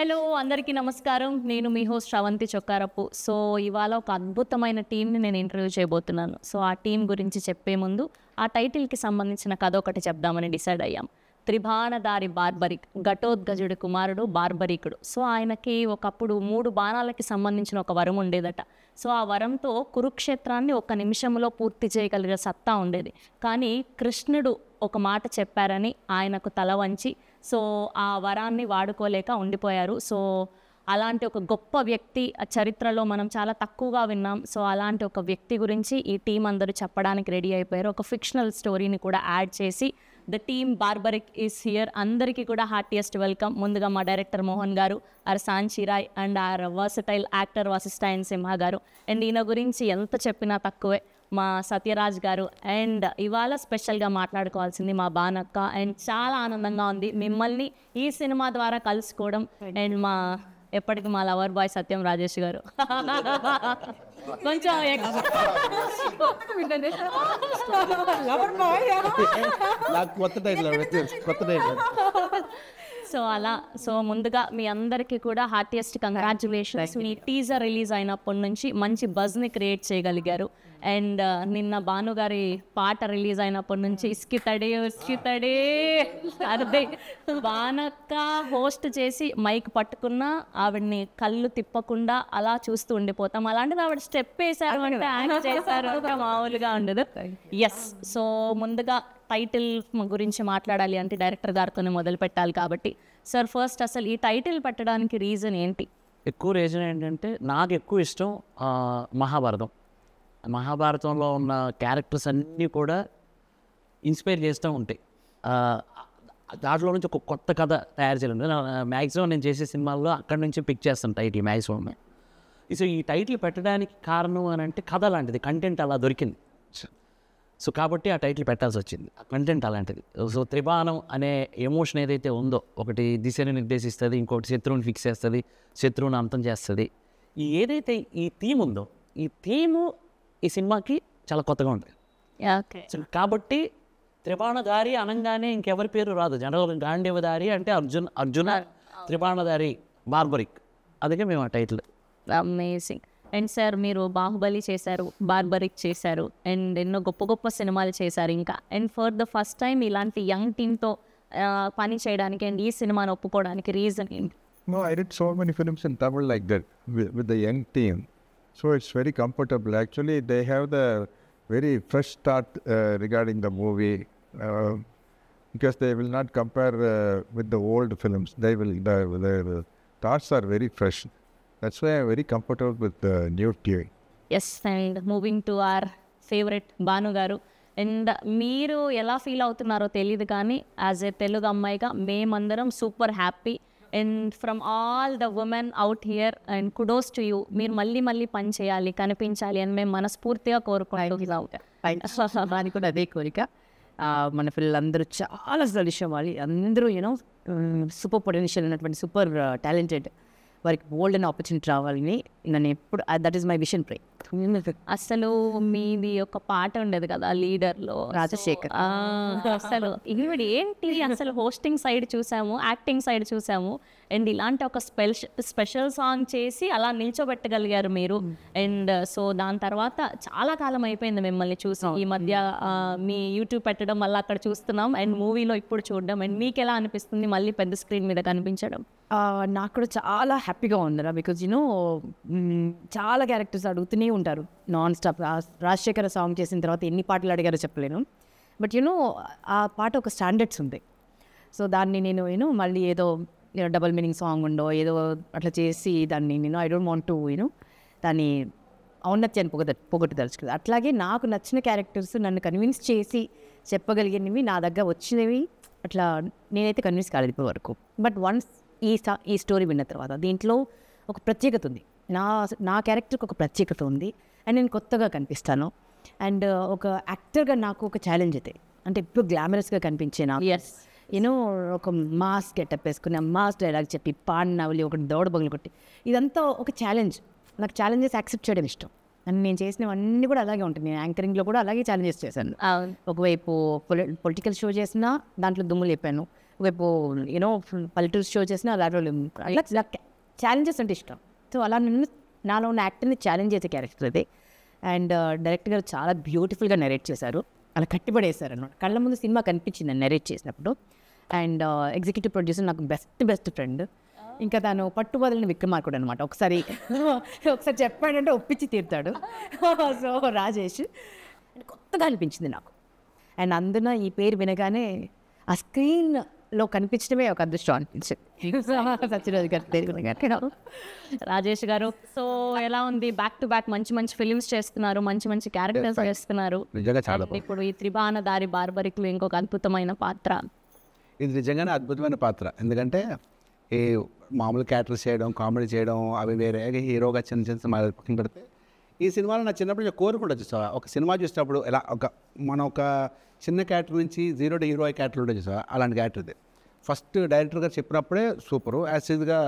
Hello అందరికీ నమస్కారం. నేను మీ హోస్ట్ శ్రవంతి చొక్కారపు. సో ఇవాళ ఒక అద్భుతమైన టీంని నేను ఇంటర్వ్యూ చేయబోతున్నాను. సో ఆ టీం గురించి చెప్పే ముందు ఆ టైటిల్కి సంబంధించిన కథ ఒకటి చెప్దామని డిసైడ్ అయ్యాం. త్రిబాణధారి బార్బరిక్, ఘటోద్గజుడి కుమారుడు బార్బరికుడు. సో ఆయనకి ఒకప్పుడు 3 బాణాలకి సంబంధించిన ఒక వరం ఉండేదట. సో ఆ వరంతో కురుక్షేత్రాన్ని ఒక నిమిషంలో పూర్తి చేయగలిగే సత్తా ఉండేది. కానీ కృష్ణుడు ఒక మాట చెప్పారని ఆయనకు తల వంచి సో ఆ వరాన్ని వాడుకోలేక ఉండిపోయారు. సో అలాంటి ఒక గొప్ప వ్యక్తి చరిత్రలో మనం చాలా తక్కువగా విన్నాం. సో అలాంటి ఒక వ్యక్తి గురించి ఈ టీం అందరూ చెప్పడానికి రెడీ అయిపోయారు. ఒక ఫిక్షనల్ స్టోరీని కూడా యాడ్ చేసి the team Barbarik is here. అందరికీ కూడా హార్టియెస్ట్ వెల్కమ్. ముందుగా మా డైరెక్టర్ మోహన్ గారు, ఆర్ సాంచిరాయ్ and our versatile actor Vasishta N Simha garu. And ఈయన గురించి ఎంత చెప్పినా తక్కువే మా సత్యరాజ్ గారు. అండ్ ఇవాళ స్పెషల్గా మాట్లాడుకోవాల్సింది మా బానక్క. అండ్ చాలా ఆనందంగా ఉంది మిమ్మల్ని ఈ సినిమా ద్వారా కలుసుకోవడం. అండ్ మా ఎప్పటికీ మా లవర్ బాయ్ సత్యం రాజేష్ గారు కొంచెం సో అలా సో ముందుగా మీ అందరికీ కూడా హార్టియెస్ట్ కంగ్రాచ్యులేషన్స్. మీ టీజర్ రిలీజ్ అయినప్పటి నుంచి మంచి బజ్ని క్రియేట్ చేయగలిగారు. అండ్ నిన్న భానుగారి పాట రిలీజ్ అయినప్పటి నుంచి ఇస్కితడే అదే బానక్క హోస్ట్ చేసి మైక్ పట్టుకున్నా ఆవిడ్ని కళ్ళు తిప్పకుండా అలా చూస్తూ ఉండిపోతాం. అలాంటిది ఆవిడ స్టెప్ వేశారు అంటే యాక్ట్ చేశారు అంటే మామూలుగా ఉండదు. ఎస్, సో ముందుగా టైటిల్ గురించి మాట్లాడాలి అంటే డైరెక్టర్ గారితోనే మొదలు పెట్టాలి కాబట్టి సార్ ఫస్ట్ అసలు ఈ టైటిల్ పెట్టడానికి రీజన్ ఏంటి? ఎక్కువ రీజన్ ఏంటంటే నాకు ఎక్కువ ఇష్టం మహాభారతంలో ఉన్న క్యారెక్టర్స్ అన్నీ కూడా ఇన్స్పైర్ చేస్తూ ఉంటాయి. దాంట్లో నుంచి ఒక కొత్త కథ తయారు చేయాలి. మ్యాక్సిమం నేను చేసే సినిమాల్లో అక్కడి నుంచి పిక్ చేస్తాను టైటిల్ మ్యాక్సిమం. సో ఈ టైటిల్ పెట్టడానికి కారణం అని అంటే కథ లాంటిది, కంటెంట్ అలా దొరికింది. సో కాబట్టి ఆ టైటిల్ పెట్టాల్సి వచ్చింది. ఆ కంటెంట్ అలాంటిది. సో త్రిబాణం అనే ఎమోషన్ ఏదైతే ఉందో, ఒకటి దిశని నిర్దేశిస్తుంది, ఇంకోటి శత్రువుని ఫిక్స్ చేస్తుంది, శత్రువుని అంతం చేస్తుంది. ఏదైతే ఈ థీమ్ ఉందో, ఈ థీము ఈ సినిమాకి చాలా కొత్తగా ఉంటుంది. సో కాబట్టి త్రిబాణధారి అనగానే ఇంకెవరి పేరు రాదు. జనరల్ గాంధీవధారి అంటే అర్జున త్రిబాణధారి బార్బరిక్, అందుకే మేము ఆ టైటిల్. అమేజింగ్. అండ్ సార్ మీరు బాహుబలి చేశారు, బార్బరిక్ చేశారు, అండ్ ఎన్నో గొప్ప గొప్ప సినిమాలు చేశారు ఇంకా. And for the first time ఇలాంటి యంగ్ టీమ్తో పని చేయడానికి అండ్ ఈ సినిమాని ఒప్పుకోవడానికి రీజన్ ఏంటి? No, I did so many films in Tamil like that with the young team. So it's very comfortable. Actually, they have the very fresh start regarding the movie because they will not compare with the old films. They will the thoughts are very fresh. That's why I'm very comfortable with the new team. Yes, and moving to our favourite Bhanu garu. And మీరు ఎలా feel అవుతున్నారో తెలియదు కానీ as a Telugu అమ్మాయిగా మేమందరం super happy. And from all the women out here and kudos to you. మీరు మళ్ళీ పని చేయాలి, కనిపించాలి అని మేము మనస్ఫూర్తిగా కోరుకుంటున్నాం. దానికి కూడా అదే కోరిక. మన పిల్లలందరూ చాలా సలిషం వాళ్ళు అందరూ యూనో సూపర్ పొటెన్షియల్ ఉన్నటువంటి సూపర్ టాలెంటెడ్, వారికి బోల్డ్ అండ్ ఆపర్చునిటీ రావాలని నేను ఎప్పుడు దట్ ఈస్ మై విషన్ ప్రే. అసలు మీది ఒక పాట ఉండేది కదా లీడర్లో, రాజశేఖర్. అసలు ఈవిడ ఏంటి అసలు హోస్టింగ్ సైడ్ చూసాము, యాక్టింగ్ సైడ్ చూసాము, అండ్ ఇలాంటి ఒక స్పెషల్ సాంగ్ చేసి అలా నిల్చోబెట్టగలిగారు మీరు. అండ్ సో దాని తర్వాత చాలా కాలం అయిపోయింది మిమ్మల్ని చూసి. ఈ మధ్య మీ యూట్యూబ్ పెట్టడం మళ్ళీ అక్కడ చూస్తున్నాం అండ్ మూవీలో ఇప్పుడు చూడడం. అండ్ మీకు ఎలా అనిపిస్తుంది మళ్ళీ పెద్ద స్క్రీన్ మీద కనిపించడం? నాకు కూడా చాలా హ్యాపీగా ఉందిరా. బికాజ్ యూనో చాలా క్యారెక్టర్స్ అడుగుతూనే ఉంటారు నాన్ స్టాప్. రాజశేఖర సాంగ్ చేసిన తర్వాత ఎన్ని పాటలు అడిగారో చెప్పలేను. బట్ యూనో ఆ పాట ఒక స్టాండర్డ్స్ ఉంది. సో దాన్ని నేను మళ్ళీ ఏదో డబల్ మీనింగ్ సాంగ్ ఉండో ఏదో అట్లా చేసి దాన్ని ఐ డోంట్ వాంట్ టు దాన్ని ఔన్నత్యాన్ని పొగొట్టదలుచుకుంది. అట్లాగే నాకు నచ్చిన క్యారెక్టర్స్ నన్ను కన్విన్స్ చేసి చెప్పగలిగినవి నా దగ్గర వచ్చినవి అట్లా నేనైతే కన్విన్స్ కాలేదు ఇప్పటి వరకు. బట్ వన్స్ ఈ స్టోరీ విన్న తర్వాత దీంట్లో ఒక ప్రత్యేకత ఉంది. నా క్యారెక్టర్కి ఒక ప్రత్యేకత ఉంది అండ్ నేను కొత్తగా కనిపిస్తాను. అండ్ ఒక యాక్టర్గా నాకు ఒక ఛాలెంజ్ అయితే అంటే ఇప్పుడు గ్లామరస్గా కనిపించే నాకు ఒక మాస్ గెటప్ వేసుకుని మాస్ డైలాగ్ చెప్పి పాడినవలి ఒకటి దౌడ బగులు కొట్టి ఇదంతా ఒక ఛాలెంజ్. నాకు ఛాలెంజెస్ యాక్సెప్ట్ చేయడం ఇష్టం. అండ్ నేను చేసినవన్నీ కూడా అలాగే ఉంటుంది. నేను యాంకరింగ్లో కూడా అలాగే ఛాలెంజెస్ చేశాను. ఒకవైపు పొలిటికల్ షో చేసినా దాంట్లో దుమ్ములు చెప్పాను, రేపు యూనో పల్లెటూరు షో చేసిన అలా ఛాలెంజెస్ అంటే ఇష్టం. సో అలా నన్ను నాలో ఉన్న యాక్టర్ని ఛాలెంజ్ చేసే క్యారెక్టర్ అది. అండ్ డైరెక్టర్ గారు చాలా బ్యూటిఫుల్గా నెరేట్ చేశారు, అలా కట్టిపడేశారు అనమాట. కళ్ళ ముందు సినిమా కనిపించింది నెరేట్ చేసినప్పుడు. అండ్ ఎగ్జిక్యూటివ్ ప్రొడ్యూసర్ నాకు బెస్ట్ ఫ్రెండ్, ఇంకా తను పట్టుబదలని విక్రమార్కుడు అనమాట. ఒకసారి చెప్పాడంటే ఒప్పించి తీరుతాడు. సో రాజేష్ కొత్తగా అనిపించింది నాకు. అండ్ అందున ఈ పేరు వినగానే ఆ స్క్రీన్లో కనిపించడమే ఒక అదృష్టం అనిపించింది. సత్యరాజ్ గారి పేరు వినగానే. రాజేష్ గారు, సో ఎలా ఉంది? బ్యాక్ టు బ్యాక్ మంచి ఫిలిమ్స్ చేస్తున్నారు, మంచి క్యారెక్టర్స్ చేస్తున్నారు. నిజంగా చాలా And ఇప్పుడు ఈ త్రిబాణ దారి బార్బరిక్లో ఇంకొక అద్భుతమైన పాత్ర. ఇది నిజంగానే అద్భుతమైన పాత్ర. ఎందుకంటే ఈ మామూలు క్యారెక్టర్స్ చేయడం, కామెడీ చేయడం అవి వేరే, హీరోగా చిన్న సినిమాలు పక్కన పెడితే ఈ సినిమాలో నా చిన్నప్పుడు నేను కోరుకుంటా చూసావా, ఒక సినిమా చూసినప్పుడు ఎలా మనం ఒక చిన్న క్యారెక్టర్ నుంచి జీరో టు హీరో క్యారెక్టర్ ఉంటుంది చూసావా, అలాంటి క్యారెక్టర్ ఇది. ఫస్ట్ డైరెక్టర్ గారు చెప్పినప్పుడే సూపరు. యాసిడ్గా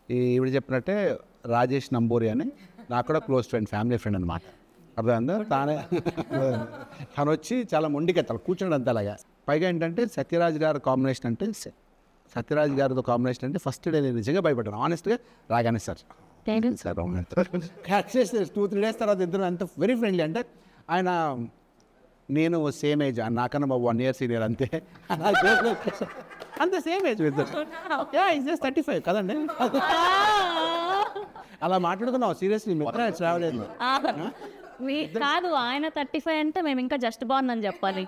ఈవిడ చెప్పినట్టే రాజేష్ నంబూరి అని నాకు కూడా క్లోజ్ ఫ్రెండ్, ఫ్యామిలీ ఫ్రెండ్ అనమాట. అర్థమైందా? తను వచ్చి చాలా మొండికెత్తాలి, కూర్చోండి అంత అలాగా. పైగా ఏంటంటే సత్యరాజ్ గారి కాంబినేషన్ అంటే, సత్యరాజ్ గారితో కాంబినేషన్ అంటే ఫస్ట్ డే నేను నిజంగా భయపడ్డాను ఆనెస్ట్గా. రాగానే సార్ క్యాచ్ చేస్తే 2-3 days తర్వాత ఇద్దరు అంత వెరీ ఫ్రెండ్లీ. అంటే ఆయన నేను సేమ్ ఏజ్, నాకన్నా 1 year సీనియర్ అంతే, అంత సేమ్ ఏజ్ ఇద్దరు. జస్ట్ 35 కదండి. అలా మాట్లాడుకున్నావు సీరియస్లీ, రావలేదు. కాదు, ఆయన 35 అంటే మేము ఇంకా జస్ట్ బాగుంది అని చెప్పాలి.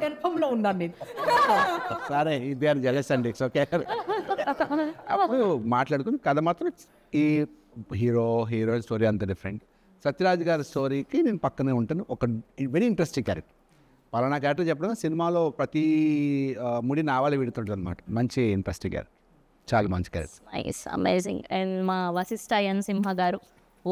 గర్భంలో ఉన్నాను నేను. సరే ఇది ఆర్ జెలస్ అండి, ఇట్స్ ఓకే. అప్పుడు మాట్లాడుకుని కథ మాత్రం ఈ హీరోయిన్ స్టోరీ అంత డిఫరెంట్. సత్యరాజ్ గారి స్టోరీకి నేను పక్కనే ఉంటాను. ఒక వెరీ ఇంట్రెస్టింగ్ క్యారెక్టర్, పలానా క్యారెక్టర్ చెప్పడం సినిమాలో ప్రతి ముడి నావాలే విడుతుంటుంది అనమాట. మంచి ఇంట్రెస్టింగ్ క్యారెక్టర్, చాలా మంచి క్యారెక్టర్. Nice, amazing. అండ్ మా వశిష్ఠ ఎన్ సింహ గారు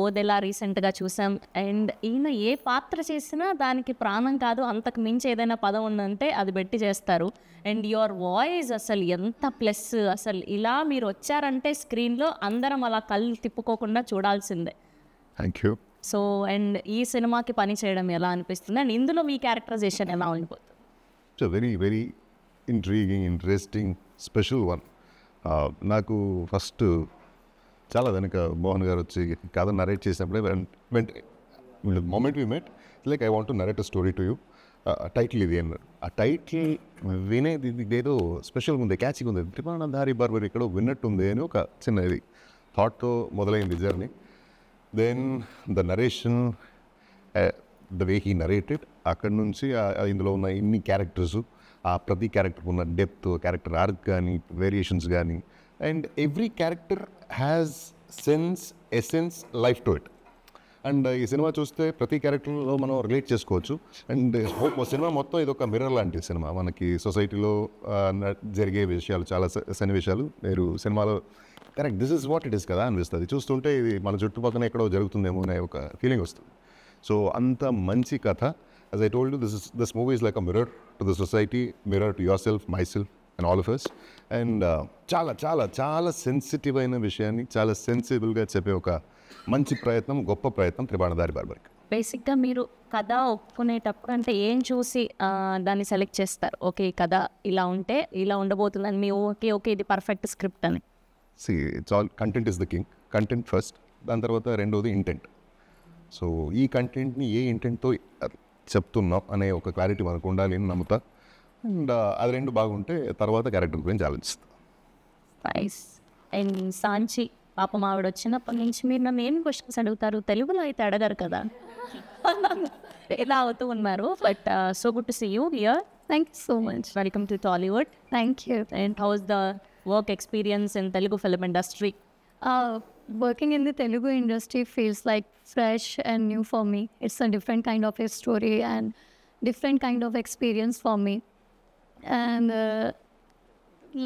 ఓదెలా రీసెంట్గా చూసాం. అండ్ ఈయన ఏ పాత్ర చేసినా దానికి ప్రాణం కాదు, అంతకు మించి ఏదైనా పదం ఉందంటే అది పెట్టి చేస్తారు. అండ్ యువర్ వాయిస్ అసలు ఎంత ప్లస్, అసలు ఇలా మీరు వచ్చారంటే స్క్రీన్లో అందరం అలా కళ్ళు తిప్పుకోకుండా చూడాల్సిందే. Thank you. సో అండ్ ఈ సినిమాకి పని చేయడం ఎలా అనిపిస్తుంది, అండ్ ఇందులో మీ క్యారెక్టరైజేషన్ ఎలా ఉండిపోతుంది? It's very very intriguing, interesting, special one. నాకు ఫస్ట్ చాలా వెనక మోహన్ గారు వచ్చి కథ నరేట్ చేసినప్పుడే moment we met like I want to narrate a story to you, title ఇది అన్నారు. ఆ టైటిల్ వినేది ఇదేదో స్పెషల్గా ఉంది, క్యాచ్గా ఉంది, త్రిబాణ దారి బార్బరి ఎక్కడో విన్నట్టుంది అని ఒక చిన్న ఇది థాట్తో మొదలైంది journey. Then the narration, the way he narrated, అక్కడి నుంచి ఇందులో ఉన్న ఇన్ని క్యారెక్టర్స్, ఆ ప్రతి క్యారెక్టర్ ఉన్న డెప్త్, క్యారెక్టర్ ఆర్క్ కానీ, వేరియేషన్స్ కానీ, and every character has sense, essence, life to it. And ఈ సినిమా చూస్తే ప్రతి క్యారెక్టర్లో మనం రిలేట్ చేసుకోవచ్చు. అండ్ సినిమా మొత్తం ఇది ఒక మిర్రర్ లాంటి సినిమా. మనకి సొసైటీలో జరిగే విషయాలు, చాలా సన్నివేశాలు మీరు సినిమాలో correct this is what it is కదా అనిపిస్తుంది. చూస్తుంటే ఇది మన చుట్టుపక్కల ఎక్కడో జరుగుతుందేమో అనే ఒక ఫీలింగ్ వస్తుంది. సో అంత మంచి కథ. As I told you, this movie is like a mirror to the society, mirror to yourself, myself, and all of us. And చాలా చాలా చాలా సెన్సిటివ్ అయిన విషయాన్ని చాలా సెన్సిబుల్గా చెప్పే ఒక మంచి ప్రయత్నం, గొప్ప ప్రయత్నం త్రిబాణ దారి బార్బరికి. బేసిక్గా మీరు కథ ఒప్పుకునేటప్పుడు అంటే ఏం చూసి దాన్ని సెలెక్ట్ చేస్తారు? ఓకే, ఈ కథ ఇలా ఉంటే ఇలా ఉండబోతుందని మీ ఓకే ఇది పర్ఫెక్ట్ స్క్రిప్ట్ అని. See, it's all content is the king. Content first. దాని తర్వాత రెండోది ఇంటెంట్. సో ఈ కంటెంట్ని ఏ ఇంటెంట్తో చెప్తున్నాం అనే ఒక క్లారిటీ మనకు ఉండాలి అని నమ్ముతా. అండ్ అది రెండు బాగుంటే తర్వాత క్యారెక్టర్ గురించి ఆలోచిస్తాం. నైస్. అండ్ సాంచి పాపం ఆవిడ వచ్చినప్పటి నుంచి మీరు నన్ను ఏం క్వశ్చన్స్ అడుగుతారు, తెలుగులో అయితే అడగారు కదా, ఎలా అవుతూ ఉన్నారు. But so good to see you here. Thank you so much. Welcome to Tollywood. Thank you. And how's the work experience in Telugu film industry? Working in the Telugu industry feels like fresh and new for me. It's a different kind of a story and different kind of experience for me. And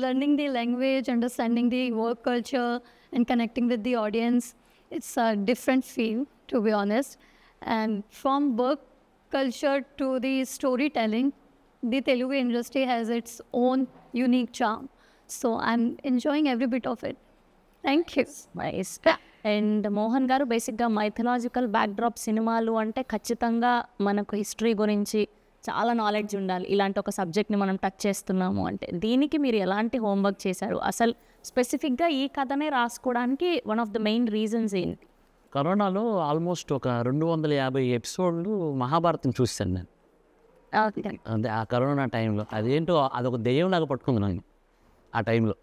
learning the language, understanding the work culture and connecting with the audience, it's a different feel, to be honest. And from work culture to the storytelling, the Telugu industry has its own unique charm. So I'm enjoying every bit of it. Thank you. Nice. And Mohan గారు, బేసిక్గా mythological backdrop సినిమాలు అంటే ఖచ్చితంగా మనకు history గురించి చాలా knowledge ఉండాలి, ఇలాంటి ఒక సబ్జెక్ట్ని మనం టచ్ చేస్తున్నాము అంటే. దీనికి మీరు ఎలాంటి హోంవర్క్ చేశారు? అసలు స్పెసిఫిక్గా ఈ కథనే రాసుకోవడానికి one of the main reasons ఏంటి? కరోనాలో ఆల్మోస్ట్ ఒక 250 ఎపిసోడ్లు మహాభారతం చూస్తాను నేను. అంటే ఆ కరోనా టైంలో అదేంటో అదొక దెయ్యంలాగా పట్టుకుంది నాకు ఆ టైంలో.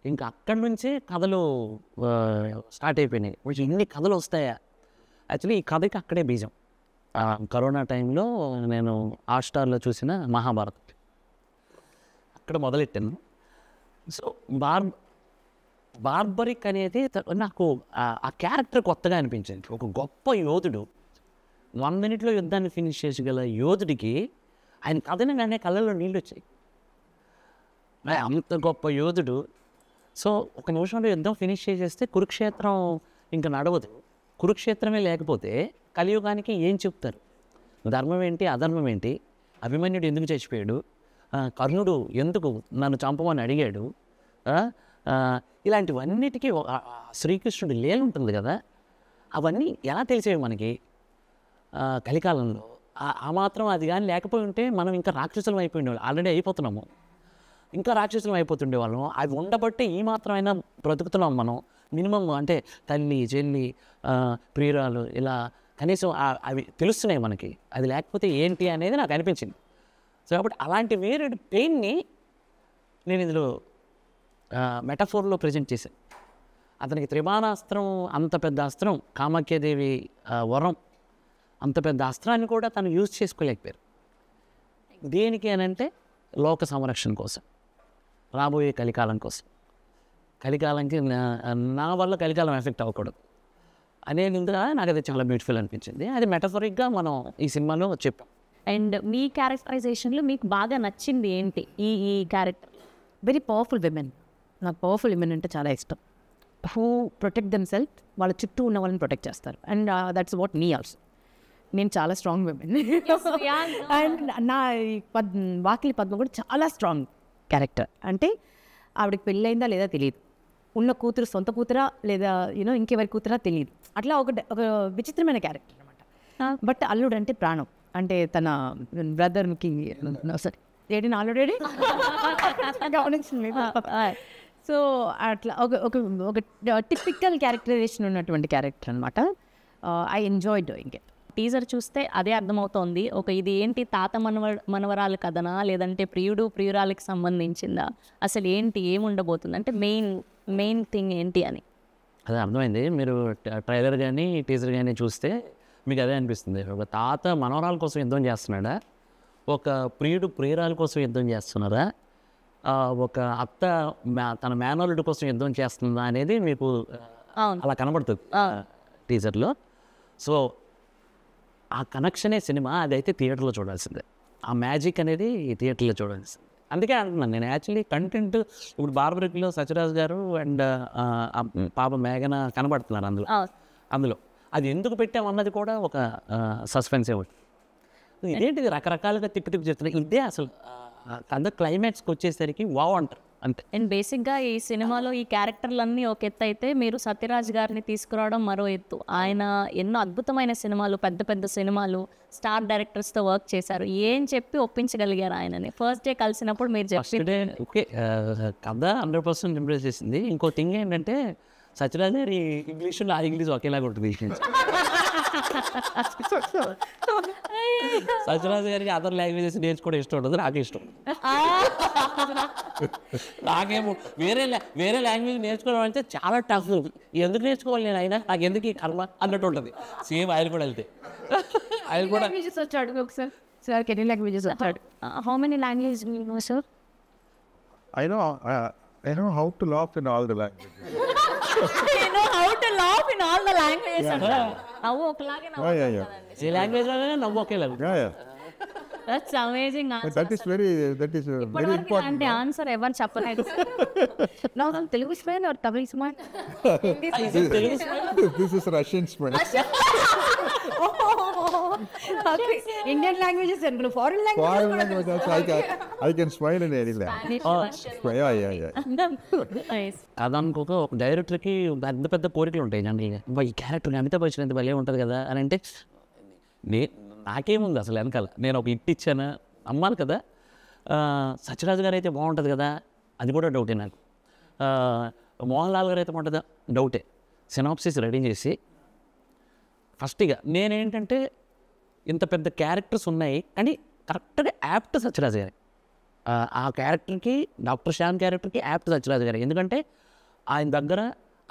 ఇంకా అక్కడి నుంచే కథలు స్టార్ట్ అయిపోయినాయి. ఇన్ని కథలు వస్తాయా? యాక్చువల్లీ ఈ కథకి అక్కడే బీజం. కరోనా టైంలో నేను హాట్‌స్టార్‌లో చూసిన మహాభారతం అక్కడ మొదలెట్టాను. సో బార్బరిక్ అనేది నాకు ఆ క్యారెక్టర్ కొత్తగా అనిపించింది. ఒక గొప్ప యోధుడు 1 మినిట్లో యుద్ధాన్ని ఫినిష్ చేసగల యోధుడికి ఆయన కథనగానే కళ్ళల్లో నీళ్ళు వచ్చాయి. అంత గొప్ప యోధుడు. సో ఒక నిమిషంలో యుద్ధం ఫినిష్ చేసేస్తే కురుక్షేత్రం ఇంకా నడవదు. కురుక్షేత్రమే లేకపోతే కలియుగానికి ఏం చెప్తారు? ధర్మం ఏంటి, అధర్మం ఏంటి, అభిమన్యుడు ఎందుకు చచ్చిపోయాడు, కర్ణుడు ఎందుకు నన్ను చంపమని అడిగాడు, ఇలాంటివన్నిటికీ శ్రీకృష్ణుడి లీల ఉంటుంది కదా, అవన్నీ ఎలా తెలిసేవి మనకి కలికాలంలో? ఆ మాత్రం అది కానీ లేకపోయి ఉంటే మనం ఇంకా రాక్షసులం అయిపోయిండేవాళ్ళం. ఆల్రెడీ అయిపోతున్నాము, ఇంకా రాక్షసులం అయిపోతుండేవాళ్ళం. అవి ఉండబట్టే ఈ మాత్రమైనా బ్రతుకుతున్నాం మనం. మినిమం అంటే తల్లి, చెల్లి, ప్రియురాలు, ఇలా కనీసం అవి తెలుస్తున్నాయి మనకి. అది లేకపోతే ఏంటి అనేది నాకు అనిపించింది. సో కాబట్టి అలాంటి వేరే పెయిన్ని నేను ఇందులో మెటఫోర్లో ప్రజెంట్ చేశాను. అతనికి త్రిబాణాస్త్రం, అంత పెద్ద అస్త్రం, కామాఖ్యాదేవి వరం, అంత పెద్ద అస్త్రాన్ని కూడా తను యూజ్ చేసుకోలేకపోయారు. దేనికి అని అంటే లోక సంరక్షణ కోసం, రాబోయే కలికాలం కోసం. కలికాలంకి నా వల్ల కలికాలం ఎఫెక్ట్ అవ్వకూడదు అనేది నాకు అది చాలా బ్యూటిఫుల్ అనిపించింది. అది మెటఫరిక్గా మనం ఈ సినిమాలో చెప్పాం. అండ్ మీ క్యారెక్టరైజేషన్లో మీకు బాగా నచ్చింది ఏంటి ఈ క్యారెక్టర్? Very powerful women. నాకు పవర్ఫుల్ విమెన్ అంటే చాలా ఇష్టం. హూ ప్రొటెక్ట్ దెమ్ సెల్ఫ్, వాళ్ళ చుట్టూ ఉన్న వాళ్ళని ప్రొటెక్ట్ చేస్తారు. And that's what me also. నేను చాలా స్ట్రాంగ్ విమెన్. అండ్ నా వాకిలి పద్మ కూడా చాలా స్ట్రాంగ్ క్యారెక్టర్. అంటే ఆవిడకి పెళ్ళయిందా లేదా తెలియదు, ఉన్న కూతురు సొంత కూతురా లేదా ఇంకెవరి కూతురా తెలియదు. అట్లా ఒక విచిత్రమైన క్యారెక్టర్ అనమాట. బట్ అల్లుడు అంటే ప్రాణం. అంటే తన బ్రదర్కి సరే ఏడి ఆల్రెడీ గమనించింది. సో అట్లా ఒక టిపికల్ క్యారెక్టరైజేషన్ ఉన్నటువంటి క్యారెక్టర్ అనమాట. I enjoy doing it. Teaser చూస్తే అదే అర్థమవుతోంది. ఇది ఏంటి, తాత మనవరాలు కథనా లేదంటే ప్రియుడు ప్రియురాలకి సంబంధించిందా, అసలు ఏంటి, ఏముండబోతుంది అంటే మెయిన్ థింగ్ ఏంటి అని అదే అర్థమైంది. మీరు ట్రైలర్ కానీ టీజర్ కానీ చూస్తే మీకు అదే అనిపిస్తుంది. ఒక తాత మనవరాల కోసం యుద్ధం చేస్తున్నాడా, ఒక ప్రియుడు ప్రియురాల కోసం యుద్ధం చేస్తున్నారా, ఒక అత్త తన మేనల్లుడి కోసం యుద్ధం చేస్తుందా అనేది మీకు అలా కనబడుతుంది టీజర్లో. సో ఆ కనెక్షనే సినిమా. అదైతే థియేటర్లో చూడాల్సిందే. ఆ మ్యాజిక్ అనేది థియేటర్లో చూడాల్సిందే. అందుకే అంటున్నాను నేను. యాక్చువల్లీ కంటెంట్ ఇప్పుడు బార్బరిక్లో సత్యరాజ్ గారు అండ్ పాప మేఘన కనబడుతున్నారు అందులో. అది ఎందుకు పెట్టామన్నది కూడా ఒక సస్పెన్సే ఉంటుంది. ఇదేంటిది రకరకాలుగా తిప్పి చెప్తున్నారు. ఇదే అసలు కథ క్లైమాక్స్కి వచ్చేసరికి వావ్ అంటారు అంతే. అండ్ బేసిక్గా ఈ సినిమాలో ఈ క్యారెక్టర్లన్నీ ఒక ఎత్తు అయితే, మీరు సత్యరాజ్ గారిని తీసుకురావడం మరో ఎత్తు. ఆయన ఎన్నో అద్భుతమైన సినిమాలు, పెద్ద పెద్ద సినిమాలు, స్టార్ డైరెక్టర్స్తో వర్క్ చేశారు. ఏం చెప్పి ఒప్పించగలిగారు ఆయనని? ఫస్ట్ డే కలిసినప్పుడు మీరు చెప్పి ఓకే కథ 100% ఇంప్రెస్ చేసింది. ఇంకో థింగ్ ఏంటంటే సత్యరాజ్ గారి ఇంగ్లీషు నా ఇంగ్లీష్ ఒకేలాగా ఉంటుంది. సత్యరాజ్ గారికి అదర్ లాంగ్వేజెస్ నేర్చుకోవడం ఇష్టం ఉండదు, నాకు ఇష్టం. నాకేమో వేరే లాంగ్వేజ్ నేర్చుకోవడం అంటే చాలా టఫ్. ఎందుకు నేర్చుకోవాలి నేను, అయినా నాకు ఎందుకు ఈ కర్మ అన్నట్టు ఉంటుంది. సేమ్ ఆయన కూడా వెళ్తే ఆయన కూడా వచ్చాడు ఒకసారి. సార్ ఎన్ని లాంగ్వేజెస్ వచ్చాడు? How many language sir? I know how to laugh in all the languages. నవ్వు ఒకలాగే Yeah. ఏ లాంగ్వేజ్లోనే నవ్వు ఒకేలాగా. Yeah. That's amazing. But that is very important. అంటే ఆన్సర్ ఎవరు చెప్పలేదు. నాకు Telugu smile are Tamil smile? This is Russian smile. Indian languages అనుకున్నా, foreign Foreign language also I can smile in any language. Yeah. అది అనుకోక ఒక డైరెక్టర్కి పెద్ద కోరికలు ఉంటాయి జనరల్గా. ఈ క్యారెక్టర్ అమితాబ్ బచ్చన్ ఎంత భలే ఉంటుంది కదా అని అంటే నాకేముంది అసలు వెనకాల నేను ఒక ఇట్ ఇచ్చాను అమ్మాలి కదా. సత్యరాజు గారు అయితే బాగుంటుంది కదా, అది కూడా డౌటే నాకు. మోహన్ లాల్ గారు అయితే బాగుంటుందా, డౌటే. సినాప్సిస్ రెడీ చేసి ఫస్ట్గా నేనేంటంటే ఇంత పెద్ద క్యారెక్టర్స్ ఉన్నాయి కానీ కరెక్ట్గా యాప్ట్ సత్యరాజు గారి, ఆ క్యారెక్టర్కి డాక్టర్ శ్యామ్ క్యారెక్టర్కి యాప్ట్ సత్యరాజు గారు. ఎందుకంటే ఆయన దగ్గర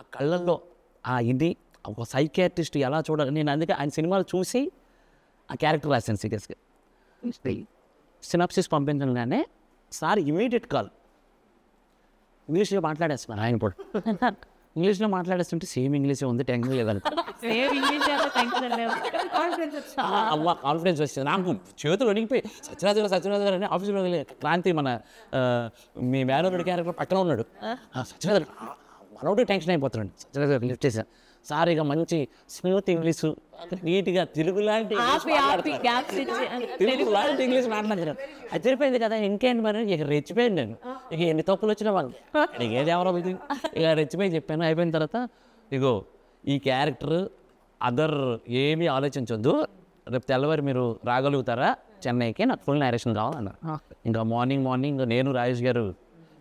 ఆ కళ్ళల్లో ఆ ఇది ఒక సైకియాట్రిస్ట్ ఎలా చూడాలి, నేను అందుకే ఆయన సినిమాలు చూసి ఆ క్యారెక్టర్ రాశాను సీరియస్గా. సినాప్సిస్ పంపించగానే సార్ ఇమీడియట్ కాల్, ఇంగ్లీష్లో మాట్లాడేస్తున్నారు ఆయన కూడా. ఇంగ్లీష్లో మాట్లాడేస్తుంటే సేమ్ ఇంగ్లీషే ఉంది, టెన్షన్ లేదని అమ్మ కాన్ఫిడెన్స్ వచ్చింది నాకు. చేతులు వణిగిపోయి సత్యరాజు గారు అని ఆఫీస్లో క్రాంతి మన మీ మేనరుడి క్యారెక్టర్ పక్కన ఉన్నాడు. సత్యరాజు గారు మనోడు టెన్షన్ అయిపోతున్నాడు. సత్యరాజు గారు లిఫ్ట్ చేశాను, సార్ ఇక మంచి స్మూత్ ఇంగ్లీషు నీట్గా తెలుగు లాంటి ఇంగ్లీష్ మాట్లాడుతున్నాను. అది తెలిపోయింది కదా, ఇంకేంటి మరి ఇక రెచ్చిపోయింది నేను. ఇక ఎన్ని తప్పులు వచ్చినా వాళ్ళు ఇక ఏది ఎవరో ఇక రెచ్చిపోయి చెప్పాను. అయిపోయిన తర్వాత ఇగో ఈ క్యారెక్టర్ అదర్ ఏమీ ఆలోచించొద్దు, రేపు తెల్లవారు మీరు రాగలుగుతారా చెన్నైకి, నాకు ఫుల్ నేరేషన్ కావాలన్నారు. ఇంకా మార్నింగ్ నేను రాజేష్ గారు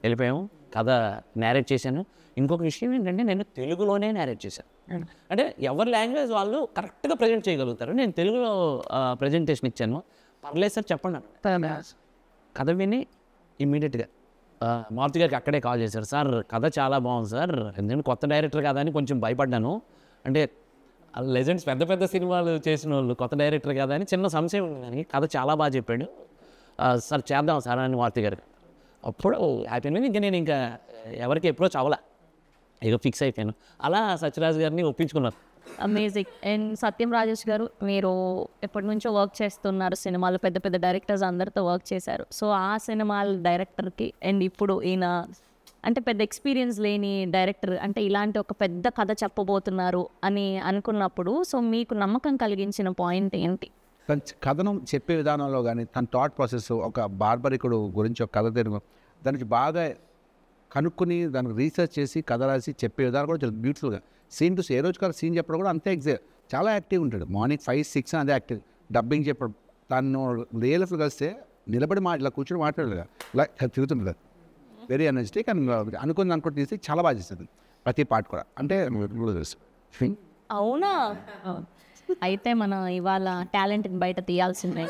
వెళ్ళిపోయాము, కథ నేరేట్ చేశాను. ఇంకొక విషయం ఏంటంటే నేను తెలుగులోనే నేరేట్ చేశాను. అంటే ఎవరి లాంగ్వేజ్ వాళ్ళు కరెక్ట్గా ప్రజెంట్ చేయగలుగుతారు. నేను తెలుగులో ప్రజెంటేషన్ ఇచ్చాను. పర్లేదు సార్ చెప్పండి అన్న. కథ విని ఇమ్మీడియట్గా మారుతి గారికి అక్కడే కాల్ చేశారు, సార్ కథ చాలా బాగుంది సార్, ఎందుకంటే కొత్త డైరెక్టర్ కదా అని కొంచెం భయపడ్డాను. అంటే లెజెండ్స్ పెద్ద పెద్ద సినిమాలు చేసిన వాళ్ళు కొత్త డైరెక్టర్ కదా అని చిన్న సంశయం ఉంది, కానీ కథ చాలా బాగా చెప్పాడు సార్, చేద్దాం సార్ అని మారుతి గారు. అప్పుడు హ్యాపీ అయింది. ఇంకా నేను ఇంకా ఎవరికి ఎప్పుడో చావలా, ఇక ఫిక్స్ అయిపోయాను. అలా సత్యరాజు గారిని ఒప్పించుకున్నారు. అమేజింగ్. అండ్ సత్యం రాజేష్ గారు, మీరు ఎప్పటి నుంచో వర్క్ చేస్తున్నారు సినిమాలు, పెద్ద పెద్ద డైరెక్టర్స్ అందరితో వర్క్ చేశారు. సో ఆ సినిమాల డైరెక్టర్కి అండ్ ఇప్పుడు ఈయన అంటే పెద్ద ఎక్స్పీరియన్స్ లేని డైరెక్టర్, అంటే ఇలాంటి ఒక పెద్ద కథ చెప్పబోతున్నారు అని అనుకున్నప్పుడు సో మీకు నమ్మకం కలిగించిన పాయింట్ ఏంటి? తన కథనం చెప్పే విధానంలో కానీ తన థాట్ ప్రాసెస్, ఒక బార్బరికుడు గురించి ఒక కథ తిరుగు దానికి బాగా కనుక్కొని దానికి రీసెర్చ్ చేసి కథ రాసి చెప్పే విధానం కూడా చాలా బ్యూటిఫుల్గా. సీన్ టు ఏ రోజు కాదు సీన్ చెప్పడం కూడా అంతే చాలా యాక్టివ్ ఉంటాడు. మార్నింగ్ 5-6 అదే యాక్టివ్. డబ్బింగ్ చెప్పడం తను రియల్ లైఫ్లో కలిస్తే నిలబడి ఇలా కూర్చొని మాట్లాడలేదు, ఇలా తిరుగుతుంది. వెరీ ఎనర్జెటిక్ అండ్ అనుకుని తీసి చాలా బాగా చేస్తుంది ప్రతి పార్ట్ కూడా. అంటే అవునా? అయితే మనం ఇవాళ టాలెంట్ బయట తీయాల్సిందే.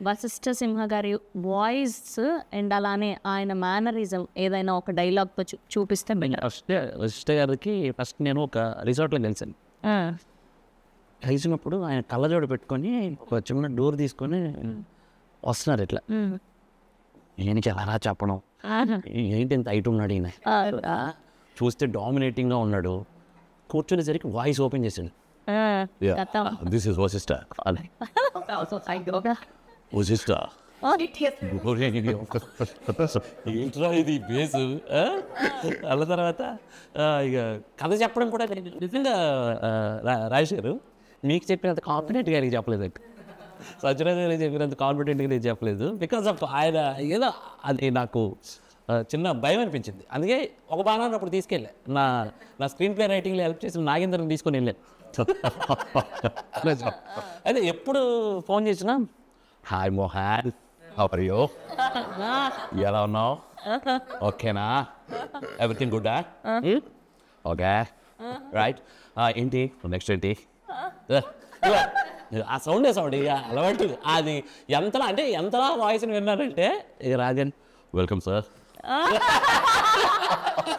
వశిష్ఠ సింహ గారి వాయిస్ అండ్ అలానే ఆయన మేనరిజం ఏదైనా ఒక డైలాగ్తో చూపిస్తే వశిష్ఠ గారికి ఫస్ట్ నేను ఒక రిసార్ట్లో కలిసాను. కలిసినప్పుడు ఆయన కళ్ళజోడు పెట్టుకొని ఒక చిన్న డోర్ తీసుకొని వస్తున్నారు. ఇట్లా నేను ఎలా చెప్పడం, ఏంటి ఇంత హైట్ ఉన్నాడు ఈయన, చూస్తే డామినేటింగ్గా ఉన్నాడు. కూర్చునేసరికి వాయిస్ ఓపెన్ చేసాడు, దిస్ ఇస్ వశిష్ఠ అదే వశిష్ఠ ఏంట్రా ఇది బేసు. అన్న తర్వాత ఇక కథ చెప్పడం కూడా నిజంగా రాజేష్ గారు మీకు చెప్పినంత కాన్ఫిడెంట్గా నేను చెప్పలేదు, సత్యరాజు గారు చెప్పినంత కాన్ఫిడెంట్గా నేను చెప్పలేదు. బికాస్ ఆఫ్ ఆయన ఏదో అది నాకు చిన్న భయం అనిపించింది. అందుకే ఒక బాణాన్ని అప్పుడు తీసుకెళ్ళా, నా స్క్రీన్ ప్లే రైటింగ్లో హెల్ప్ చేసిన నాగేంద్రని తీసుకొని వెళ్ళాను. అయితే ఎప్పుడు ఫోన్ చేసినా hi Mohan, how are you, ఎలా ఉన్నావు, ఓకేనా, ఎవ్రీథింగ్ గుడ్డా, ఓకే రైట్, ఏంటి నెక్స్ట్ ఏంటి, ఆ సౌండ్ ఇక అలవాటు. అది ఎంతలా వాయిస్ని విన్నారంటే ఇక రాజన్ వెల్కమ్ సార్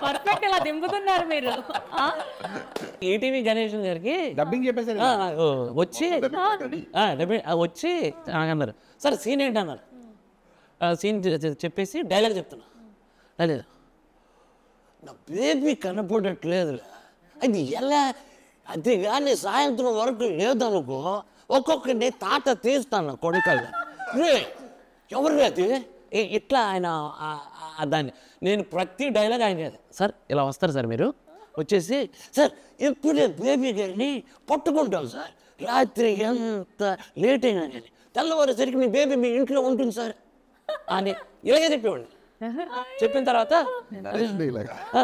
పర్ఫెక్ట్ ఇలా దింపుతున్నారు మీరు. ఈటీవీ గణేష్ గారికి డబ్బింగ్ చెప్పేసారు వచ్చి అన్నారు, సార్ సీన్ ఏంటి అన్నారు. సీన్ చెప్పేసి డైలాగ్ చెప్తున్నా, డైలాగ్ నా బేబీ కనపడట్లేదు, అది ఎలా, అది కానీ సాయంత్రం వరకు లేదనుకో ఒక్కొక్కరిని తాట తీస్తాను కొడుకల్లా, ఎవరు అది ఇట్లా ఆయన దాన్ని నేను ప్రతి డైలాగ్ ఆయన సార్ ఇలా వస్తారు సార్, మీరు వచ్చేసి సార్ ఎప్పుడే బేబీ గారిని పట్టుకుంటాం సార్, రాత్రి ఎంత లేట్ అయినా కానీ తెల్లవారేసరికి మీ బేబీ మీ ఇంట్లో ఉంటుంది సార్ అని ఇలాగే చెప్పేవాడిని. చెప్పిన తర్వాత like, ఆ,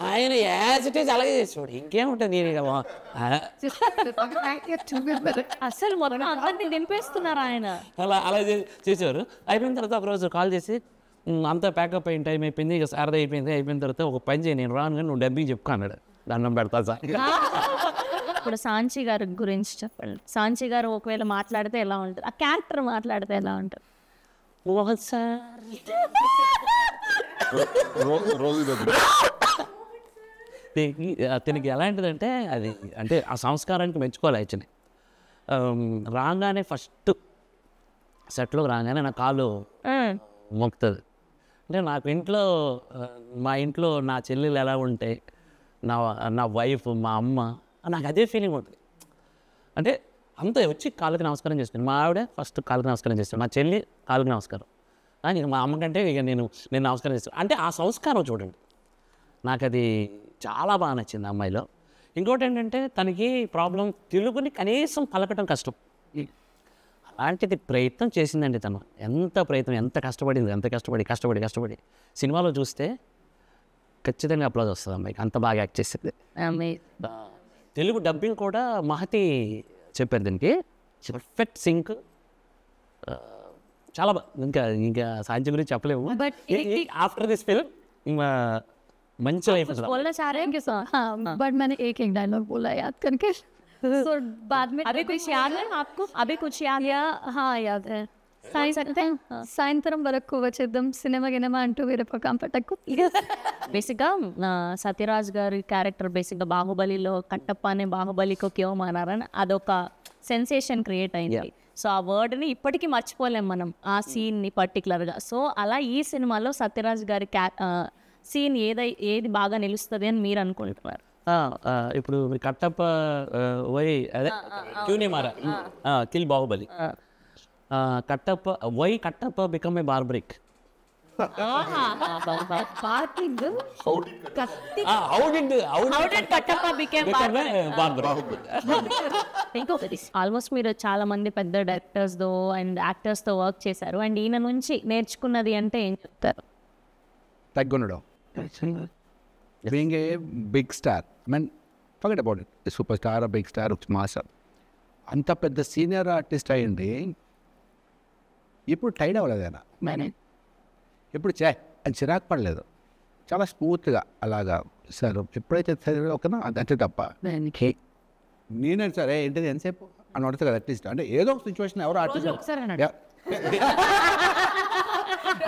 ఆయన యాజ్ ఇట్ ఈజ్ అలాగే చేసేవాడు. ఇంకేముంటుంది నేను ఇక అసలు మొత్తం అందరినీ దింపేస్తున్నారు ఆయన. అలా చేసేవారు. అయిపోయిన తర్వాత ఒకరోజు కాల్ చేసి అంతా ప్యాకప్ అయిన టైం అయిపోయింది, ఇక సారదా అయిపోయిన తర్వాత ఒక పని చేయి, నేను రాను కానీ నువ్వు డబ్బింగ్ చెప్పుకో అన్నాడు. దండం పెడతా సార్. ఇప్పుడు సాంచి గారి గురించి చెప్పండి. సాంచి గారు ఒకవేళ మాట్లాడితే ఎలా ఉంటుంది, ఆ క్యారెక్టర్ మాట్లాడితే ఎలా ఉంటుంది? అతనికి ఎలాంటిదంటే అది అంటే ఆ సంస్కారానికి మెచ్చుకోవాలి. యాక్చువల్లీ రాగానే ఫస్ట్ సెట్లోకి రాగానే నా కాలు మొక్కుతుంది. అంటే నాకు ఇంట్లో మా ఇంట్లో నా చెల్లెలు ఎలా ఉంటే, నా వైఫ్, మా అమ్మ, నాకు అదే ఫీలింగ్ ఉంటుంది. అంటే అంత వచ్చి కాళ్ళకి నమస్కారం చేస్తాను. మా ఆవిడ ఫస్ట్ కాళ్ళకి నమస్కారం చేస్తాను, మా చెల్లి కాళ్ళకి నమస్కారం, ఇక మా అమ్మకంటే ఇక నేను నమస్కారం చేస్తాను. అంటే ఆ సంస్కారం చూడండి, నాకు అది చాలా బాగా నచ్చింది అమ్మాయిలో. ఇంకోటి ఏంటంటే తనకి ప్రాబ్లం తెలుగుని కనీసం పలకటం కష్టం. అలాంటిది ప్రయత్నం చేసిందండి తను. ఎంత కష్టపడింది, ఎంత కష్టపడి సినిమాలో చూస్తే ఖచ్చితంగా అప్లాజ్ వస్తుంది అమ్మాయికి, అంత బాగా యాక్ట్ చేసింది. తెలుగు డబ్బింగ్ కూడా మహతి చెప్పారు దీనికి, పర్ఫెక్ట్ సింక్, చాలా బాగా. ఇంకా సాంచి గురించి చెప్పలేము. ఆఫ్టర్ దిస్ ఫిల్మ్ మంచి లైఫ్. बोलना चाह रहे हैं कि हाँ बट मैंने एक डायलॉग बोला याद करके so बाद में अभी कुछ याद है आपको? अभी कुछ याद? या हाँ याद है సాయంత్రం వరకు వచ్చేద్దాం సినిమా గినిమా అంటూ వేరే ప్రకారం పట్టకు. బేసిక్గా సత్యరాజ్ గారి క్యారెక్టర్ బేసిక్గా బాహుబలిలో కట్టప్ప అనే బాహుబలికి క్యో మానారని అదొక సెన్సేషన్ క్రియేట్ అయింది. సో ఆ వర్డ్ని ఇప్పటికీ మర్చిపోలేం మనం, ఆ సీన్ని పర్టికులర్గా. సో అలా ఈ సినిమాలో సత్యరాజ్ గారి సీన్ ఏది బాగా నిలుస్తుంది అని మీరు అనుకుంటున్నారు? ఇప్పుడు కట్టప్ప వై అదే క్యూనే మారా kill Baahubali, Kattappa become a Barbarik. Almost మీరు చాలా మంది పెద్ద డైరెక్టర్స్తో అండ్ యాక్టర్స్తో వర్క్ చేశారు, అండ్ ఈయన నుంచి నేర్చుకున్నది అంటే ఏం చెప్తారు? తగ్గుండడం, being a big star, I mean forget about it, super star, big star, master, అంత పెద్ద సీనియర్ ఆర్టిస్ట్ అయ్యింది. ఇప్పుడు టైడ్ అవ్వలేదు ఆయన, ఇప్పుడు అని చిరాకు పడలేదు, చాలా స్మూత్గా అలాగా సార్ ఎప్పుడైతే ఒకనా అంతే తప్ప నేనే సరే ఏంటిది ఎంతసేపు అని అడుగుతా కదా. అట్లీస్ట్ అంటే ఏదో ఒక సిచ్యువేషన్ ఎవరో ఆర్టిస్ట్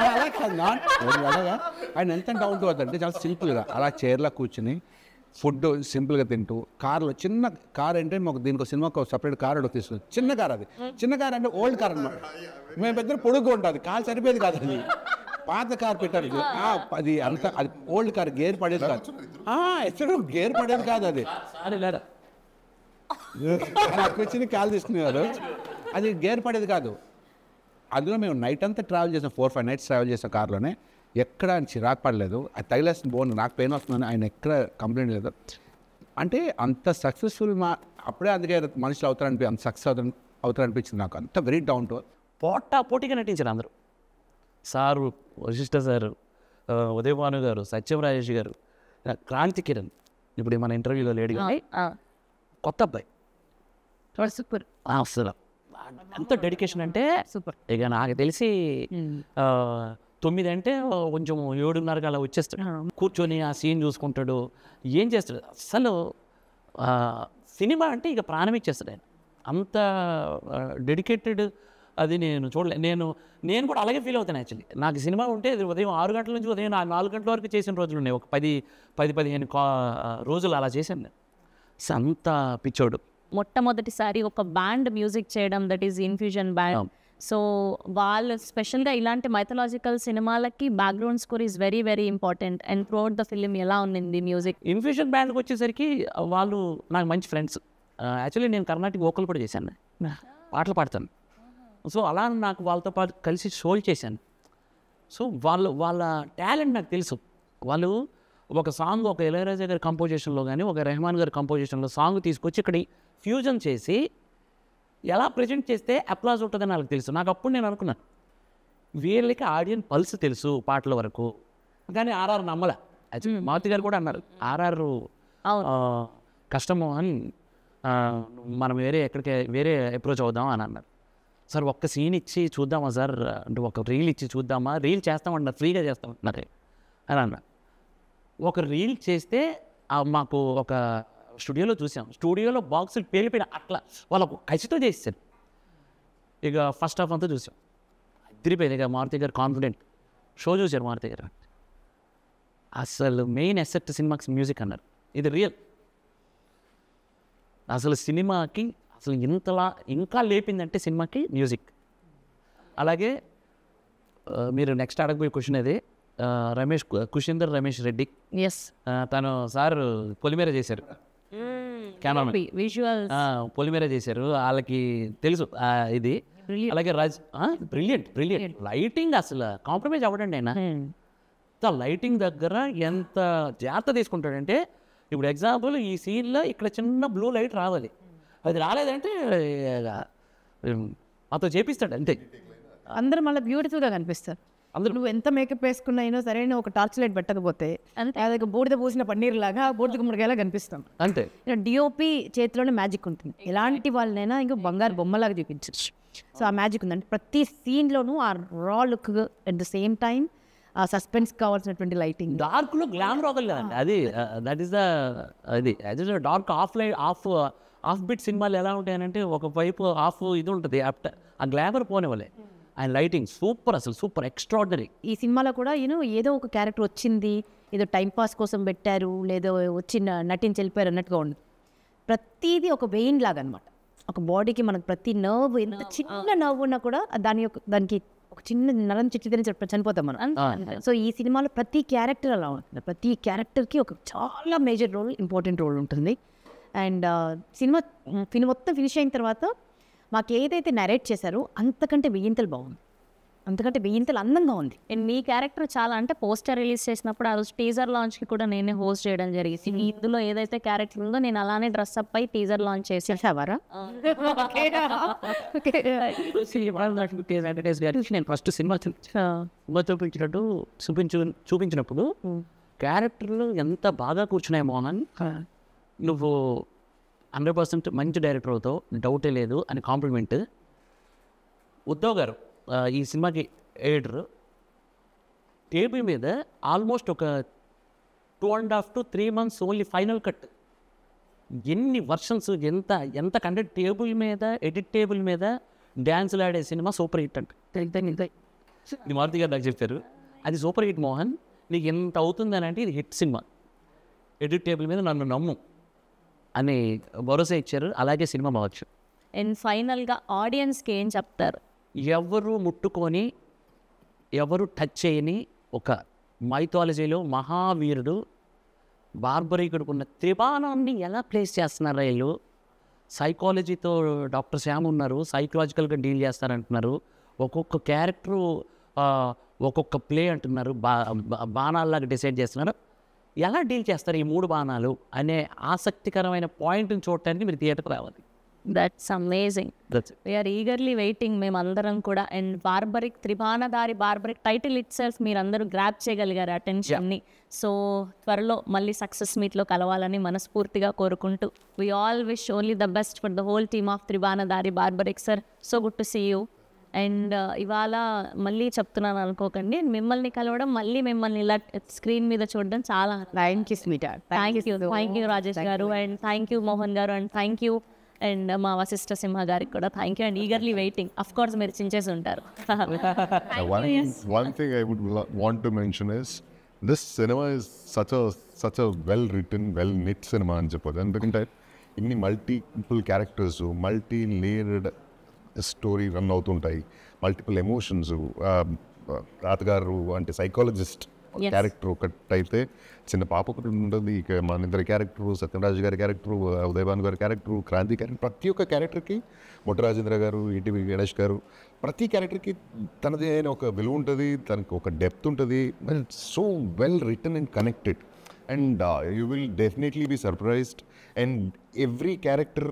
అలా కాదు, అలాగా ఆయన ఎంత డౌన్ టు అర్త్ అంటే చాలా సింపుల్గా అలా చైర్లో కూర్చుని ఫుడ్ సింపుల్గా తింటూ, కార్లో చిన్న కార్ అంటే మాకు దీనికి సినిమాకు సపరేట్ కార్ అడుగు తీసుకుని, చిన్న కార్, అది చిన్న కార్ అంటే ఓల్డ్ కార్ అనమాట. మేము పెద్ద పొడుగు ఉంటుంది, కార్ సరిపోయేది కాదు, అది పాత కార్ పెట్టారు, అది అంత అది ఓల్డ్ కార్, గేర్ పడేది కాదు, ఎక్కడ గేర్ పడేది కాదు, అది నాకు వచ్చింది కాల్ తీసుకునేవారు, అది గేర్ పడేది కాదు. అందులో మేము నైట్ అంతా ట్రావెల్ చేసాం, 4-5 nights ట్రావెల్ చేసాం కార్లోనే, ఎక్కడ ఆయన చిరాకు పడలేదు. అది తగిలేసిన బోన్ నాకు పెయిన్ వస్తుందని ఆయన ఎక్కడ కంప్లైంట్ లేదు. అంటే అంత సక్సెస్ఫుల్ అప్పుడే అందుకే మనుషులు అంత సక్సెస్ అవుతారనిపించింది నాకు. అంత వెరీ డౌన్ టు పోటీగా నటించారు అందరూ. సారు, వశిష్ఠ సారు, ఉదయభాను గారు, సత్యం రాజేష్ గారు, క్రాంతి కిరణ్, ఇప్పుడు మన ఇంటర్వ్యూలో లేడీగా కొత్త అబ్బాయి, సూపర్. అసలు ఎంత డెడికేషన్ అంటే సూపర్. ఇక నాకు తెలిసి 9 అంటే కొంచెం 7:30 అలా వచ్చేస్తాడు, కూర్చొని ఆ సీన్ చూసుకుంటాడు, ఏం చేస్తాడు. అసలు సినిమా అంటే ఇక ప్రాణం ఇచ్చేస్తాడు ఆయన, అంత డెడికేటెడ్. అది నేను చూడలే, నేను కూడా అలాగే ఫీల్ అవుతాను. యాక్చువల్లీ నాకు సినిమా ఉంటే ఉదయం 6 గంటల నుంచి ఉదయం 4 గంటల వరకు చేసిన రోజులు ఉన్నాయి, ఒక 10-15 రోజులు అలా చేశాను నేను. అంత పిచ్చోడు. మొట్టమొదటిసారి ఒక బ్యాండ్ మ్యూజిక్ చేయడం, that is infusion band. So వాళ్ళు స్పెషల్గా ఇలాంటి మైథలాజికల్ సినిమాలకి background score is very very important. And throughout the film ఎలా ఉంది మ్యూజిక్? ఇన్ఫ్యూజన్ బ్యాండ్కి వచ్చేసరికి వాళ్ళు నాకు మంచి ఫ్రెండ్స్. యాక్చువల్లీ నేను కర్ణాటక వోకల్ కూడా చేశాను, పాటలు పాడతాను. సో అలా నాకు వాళ్ళతో పాటు కలిసి షోలు చేశాను. సో వాళ్ళ టాలెంట్ నాకు తెలుసు. వాళ్ళు ఒక సాంగ్, ఒక ఇళయరాజా గారి కంపోజిషన్లో కానీ, ఒక రెహమాన్ గారి కంపోజిషన్లో సాంగ్ తీసుకొచ్చి ఇక్కడ ఫ్యూజన్ చేసి ఎలా ప్రజెంట్ చేస్తే అప్లాజ్ ఉంటుందని నాకు తెలుసు. నాకు అప్పుడు నేను అనుకున్నాను, వీళ్ళకి ఆడియన్స్ పల్స్ తెలుసు పాటల వరకు, కానీ ఆర్ఆర్ నమ్మలే. మారుతి గారు కూడా అన్నారు ఆర్ఆర్ కష్టము అని, మనం వేరే అప్రోచ్ అవుదాం అని అన్నారు. సార్ ఒక్క సీన్ ఇచ్చి చూద్దామా సార్ అంటే, ఒక రీల్ ఇచ్చి చూద్దామా, రీల్ చేస్తామన్నారు, ఫ్రీగా చేస్తామన్నారు అని అన్నారు. ఒక రీల్ చేస్తే మాకు ఒక స్టూడియోలో చూసాం, స్టూడియోలో బాక్సులు పేలిపోయిన అట్లా వాళ్ళకు కసితో చేస్తారు. ఇక ఫస్ట్ హాఫ్ అంతా చూసాం, అదిరిపోయింది. ఇక మారుతి గారు కాన్ఫిడెంట్ షో చూశారు. మారుతి గారు అసలు మెయిన్ అసెట్ సినిమాకి మ్యూజిక్ అన్నారు. ఇది రియల్. అసలు సినిమాకి అసలు ఇంతలా ఇంకా లేపిందంటే సినిమాకి మ్యూజిక్. అలాగే మీరు నెక్స్ట్ అడగబోయే క్వశ్చన్ అది కుషిందర్ రమేష్ రెడ్డి. తను సార్ పొలిమేర చేశారు, కెమెరామెన్ పొలిమేర చేశారు, వాళ్ళకి తెలుసు ఇది. అలాగే బ్రిలియంట్ లైటింగ్, అసలు కాంప్రమైజ్ అవ్వడండి ఆయన. లైటింగ్ దగ్గర ఎంత జాగ్రత్త తీసుకుంటాడంటే, ఇప్పుడు ఎగ్జాంపుల్ ఈ సీన్లో ఇక్కడ చిన్న బ్లూ లైట్ రావాలి, అది రాలేదంటే మాతో చేపిస్తాడు అంతే. అందరూ మళ్ళీ బ్యూటిఫుల్గా కనిపిస్తారు. అందరూ నువ్వు ఎంత మేకప్ వేసుకున్నా సరైన ఒక టార్చ్ లైట్ పెట్టకపోతే అది బూడిద పూసిన పన్నీర్ లాగా బూడిద గుమ్మడికాయలా కనిపిస్తాం అంతే. డిఓపి చేతిలోనే మ్యాజిక్ ఉంటుంది. ఎలాంటి వాళ్ళనైనా ఇంకా బంగారు బొమ్మలాగా చూపించచ్చు. సో ఆ మ్యాజిక్ ఉందంటే ప్రతి సీన్లోనూ ఆ రా look at the same time ఆ సస్పెన్స్ కావాల్సినటువంటి లైటింగ్. డార్క్లో గ్లామర్ ఒకలేదండి అది. దట్ ఈస్ ద అది డార్క్ ఆఫ్ బిట్ సినిమాలు ఎలా ఉంటాయనంటే, ఒక వైపు ఆఫ్ ఇది ఉంటుంది, ఆ గ్లామర్ పోనివ్వలే. అండ్ లైటింగ్ సూపర్, అసలు సూపర్ ఎక్స్ట్రాడినరీ. ఈ సినిమాలో కూడా ఏదో ఒక క్యారెక్టర్ వచ్చింది, ఏదో టైంపాస్ కోసం పెట్టారు, లేదో వచ్చి నటించి వెళ్ళిపోయారు అన్నట్టుగా ఉండదు. ప్రతిదీ ఒక వెయిన్ లాగా అనమాట. ఒక బాడీకి మనకు ప్రతి నర్వ్, ఎంత చిన్న నర్వ్ ఉన్నా కూడా దానికి ఒక చిన్న నరం చిట్టిదని చనిపోతాం మనం. సో ఈ సినిమాలో ప్రతి క్యారెక్టర్ అలా ఉంటుంది. ప్రతి క్యారెక్టర్కి ఒక చాలా మేజర్ రోల్, ఇంపార్టెంట్ రోల్ ఉంటుంది. అండ్ సినిమా మొత్తం ఫినిష్ అయిన తర్వాత మాకు ఏదైతే నరేట్ చేశారో అంతకంటే వెయ్యింతలు బాగుంది, అంతకంటే వెయ్యింతలు అందంగా ఉంది. అండ్ మీ క్యారెక్టర్ చాలా అంటే పోస్టర్ రిలీజ్ చేసినప్పుడు ఆ రోజు టీజర్ లాంచ్కి కూడా నేనే హోస్ట్ చేయడం జరిగింది. ఇందులో ఏదైతే క్యారెక్టర్ ఉందో నేను అలానే డ్రెస్అప్ అయి టీజర్ లాంచ్ చేసేవారా. నేను ఫస్ట్ సినిమా చూపించినప్పుడు క్యారెక్టర్లు ఎంత బాగా కూర్చున్నాయి మోహన్, నువ్వు 100% మంచి డైరెక్టర్ అవుతావు, డౌటే లేదు అని కాంప్లిమెంట్. ఉద్ధవ్ గారు ఈ సినిమాకి ఎడిటర్, టేబుల్ మీద ఆల్మోస్ట్ ఒక 2.5 to 3 months only final cut. ఎన్ని వర్షన్స్, ఎంత కంటెంట్ టేబుల్ మీద, ఎడిట్ టేబుల్ మీద డ్యాన్సులు ఆడే సినిమా సూపర్ హిట్ అంటే మారుతి గారు నాకు చెప్పారు, అది సూపర్ హిట్ మోహన్, నీకు ఎంత అవుతుందని అంటే ఇది హిట్ సినిమా, ఎడిట్ టేబుల్ మీద నన్ను నమ్ము అని భరోసా ఇచ్చారు. అలాగే సినిమా బావచ్చు. అండ్ ఫైనల్గా ఆడియన్స్కి ఏం చెప్తారు? ఎవరు ముట్టుకొని ఎవరు టచ్ చేయని ఒక మైథాలజీలో మహావీరుడు బార్బరీకుడికి ఉన్న త్రిబాణాన్ని ఎలా ప్లేస్ చేస్తున్నారు వీళ్ళు. సైకాలజీతో డాక్టర్ శ్యామ్ ఉన్నారు, సైకలాజికల్గా డీల్ చేస్తారంటున్నారు. ఒక్కొక్క క్యారెక్టరు ఒక్కొక్క ప్లే అంటున్నారు, బాణాల్లాగా డిసైడ్ చేస్తున్నారు. ఎలా డీల్ చేస్తారు ఈ 3 బాణాలు అనే ఆసక్తికరమైన పాయింట్ని చూడటానికి మీరు థియేటర్కి రావాలి. That's amazing. We're eagerly waiting మేమందరం కూడా. And Barbarik, Tribanadhari Barbarik title itself మీరందరూ గ్రాప్ చేయగలిగారు అటెన్షన్ని. సో త్వరలో మళ్ళీ సక్సెస్ మీట్లో కలవాలని మనస్ఫూర్తిగా కోరుకుంటూ we all wish only the best for the whole team of Tribanadhari Barbarik sir. So good to see you. And ఇవాళ మళ్ళీ చెప్తున్నాను అనుకోకండి, మిమ్మల్ని కలవడం, మళ్ళీ మిమ్మల్ని ఇలా స్క్రీన్ మీద చూడడం చాలా థ్యాంక్ యూ రాజేష్ గారు, అండ్ థ్యాంక్ యూ మోహన్ గారు, అండ్ థ్యాంక్ యూ అండ్ మా వశిష్ఠ సింహ గారికి కూడా thank you. And eagerly waiting. Of course మీరు చించేసి ఉంటారు. One thing I would want to mention is this cinema is such a well written, well knit cinema అని చెప్పదు. ఎందుకంటే ఇన్ని multiple characters, multi layered story run అవుతుంటాయి, multiple emotions. తాతగారు అంటే psychologist character ఒకటైతే, చిన్న పాప ఒకటి ఉంటుంది, ఇక మన ఇద్దరి క్యారెక్టరు, సత్యరాజు గారి క్యారెక్టరు, ఉదయభాను గారి క్యారెక్టరు, క్రాంతి క్యారెక్టర్, ప్రతి ఒక్క క్యారెక్టర్కి, మొట్టరాజేంద్ర గారు, ఈటీవీ గణేష్ గారు, ప్రతి క్యారెక్టర్కి తనది అయిన ఒక విలువ ఉంటుంది, తనకు ఒక డెప్త్ ఉంటుంది. So well written and connected, and you will definitely be surprised. And every character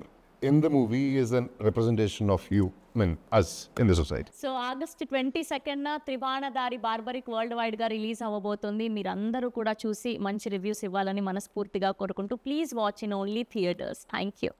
in the movie is a representation of you, I mean, us in the society. So August 22nd త్రిబాణధారి barbaric world వైడ్గా release అవ్వబోతుంది. మీరందరూ కూడా చూసి మంచి reviews ఇవ్వాలని మనస్ఫూర్తిగా కోరుకుంటూ please watch in only theatres. Thank you.